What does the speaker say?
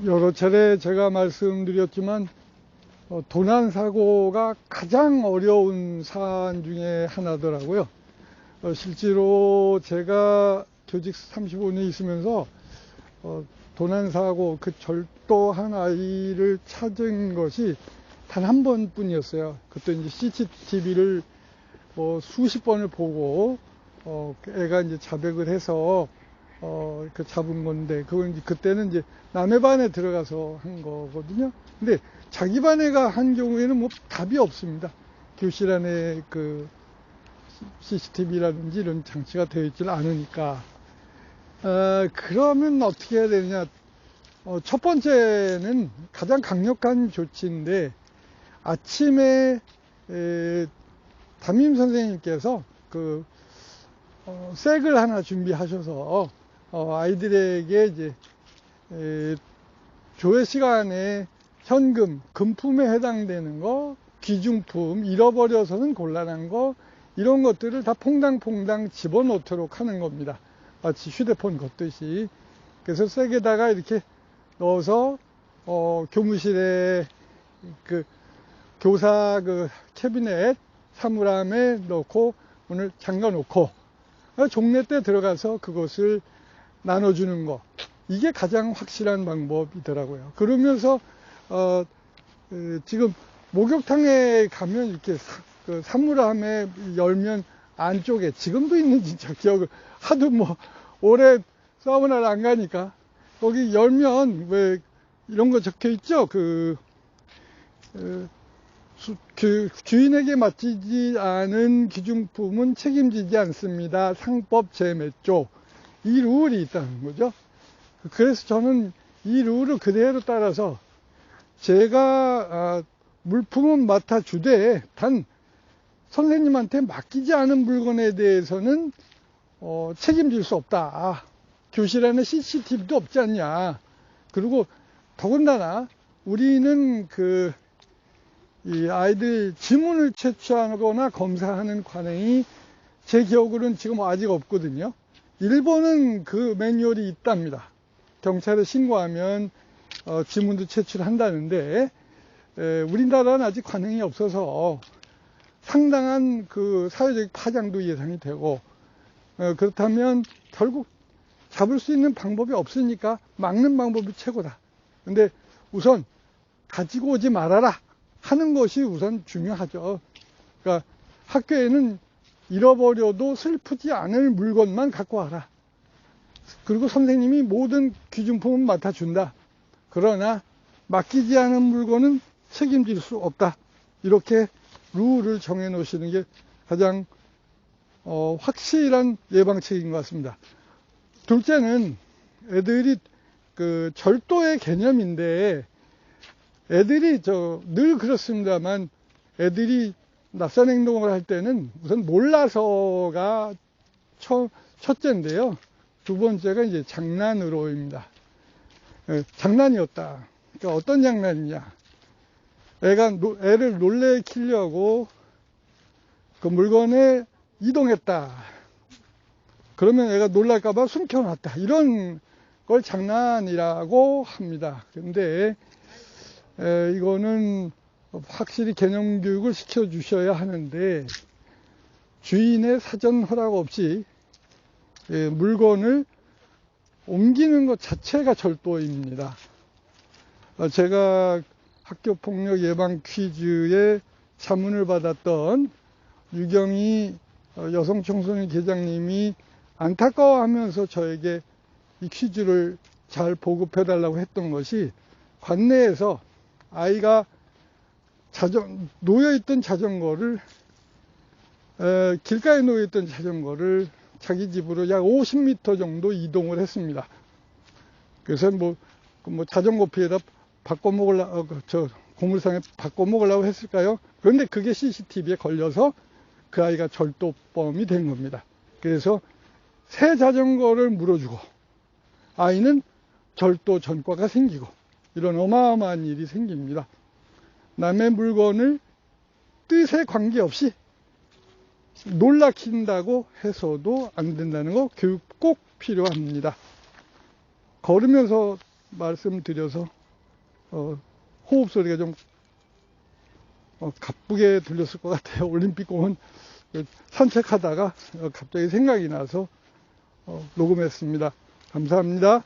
여러 차례 제가 말씀드렸지만 도난사고가 가장 어려운 사안 중에 하나더라고요. 실제로 제가 교직 35년 있으면서 도난사고, 그 절도한 아이를 찾은 것이 단 한 번뿐이었어요. 그때 이제 CCTV를 수십 번을 보고 애가 이제 자백을 해서 그 잡은 건데, 그건 이제 그때는 이제 남의 반에 들어가서 한 거거든요. 근데 자기 반 애가 한 경우에는 뭐 답이 없습니다. 교실 안에 그 CCTV라든지 이런 장치가 되어 있지 않으니까. 그러면 어떻게 해야 되느냐. 첫 번째는 가장 강력한 조치인데, 아침에 담임 선생님께서 색을 하나 준비하셔서 아이들에게 이제 조회 시간에 현금, 금품에 해당되는 거, 귀중품, 잃어버려서는 곤란한 거, 이런 것들을 다 퐁당퐁당 집어넣도록 하는 겁니다. 마치 휴대폰 걷듯이. 그래서 색에다가 이렇게 넣어서 교무실에 교사 캐비넷 사물함에 넣고 문을 잠가 놓고 종례 때 들어가서 그것을 나눠주는 거, 이게 가장 확실한 방법이더라고요. 그러면서 지금 목욕탕에 가면 이렇게 사물함에 열면 안쪽에, 지금도 있는지 저 기억을 하도 오래 사우나를 안 가니까, 거기 열면 왜 이런 거 적혀 있죠? 주인에게 맡기지 않은 귀중품은 책임지지 않습니다. 상법 제4 조. 이 룰이 있다는 거죠. 그래서 저는 이 룰을 그대로 따라서 제가 물품은 맡아주되 단 선생님한테 맡기지 않은 물건에 대해서는 책임질 수 없다. 교실 안에 CCTV도 없지 않냐. 그리고 더군다나 우리는 이 아이들 지문을 채취하거나 검사하는 관행이 제 기억으로는 지금 아직 없거든요. 일본은 그 매뉴얼이 있답니다. 경찰에 신고하면 지문도 채취를 한다는데, 우리나라는 아직 관행이 없어서 상당한 사회적 파장도 예상이 되고, 그렇다면 결국 잡을 수 있는 방법이 없으니까 막는 방법이 최고다. 근데 우선 가지고 오지 말아라 하는 것이 우선 중요하죠. 그러니까 학교에는 잃어버려도 슬프지 않을 물건만 갖고 와라. 그리고 선생님이 모든 귀중품은 맡아준다. 그러나 맡기지 않은 물건은 책임질 수 없다. 이렇게 룰을 정해 놓으시는 게 가장 확실한 예방책인 것 같습니다. 둘째는 애들이 절도의 개념인데, 애들이 늘 그렇습니다만, 애들이 낯선 행동을 할 때는 우선 몰라서가 첫째인데요. 두 번째가 이제 장난으로입니다. 장난이었다. 그러니까 어떤 장난이냐. 애를 놀래키려고 그 물건에 이동했다. 그러면 애가 놀랄까봐 숨겨놨다. 이런 걸 장난이라고 합니다. 근데 이거는 확실히 개념 교육을 시켜주셔야 하는데, 주인의 사전 허락 없이 물건을 옮기는 것 자체가 절도입니다. 제가 학교폭력 예방 퀴즈에 자문을 받았던 유경희 여성청소년 계장님이 안타까워하면서 저에게 이 퀴즈를 잘 보급해달라고 했던 것이, 관내에서 아이가 놓여있던 자전거를, 길가에 놓여있던 자전거를 자기 집으로 약 50m 정도 이동을 했습니다. 그래서 자전거 피해다 고물상에 바꿔먹으려고 했을까요? 그런데 그게 CCTV에 걸려서 그 아이가 절도범이 된 겁니다. 그래서 새 자전거를 물어주고 아이는 절도 전과가 생기고, 이런 어마어마한 일이 생깁니다. 남의 물건을 뜻에 관계없이 놀라킨다고 해서도 안 된다는 거 교육 꼭 필요합니다. 걸으면서 말씀드려서 호흡 소리가 좀 가쁘게 들렸을 것 같아요. 올림픽공원 산책하다가 갑자기 생각이 나서 녹음했습니다. 감사합니다.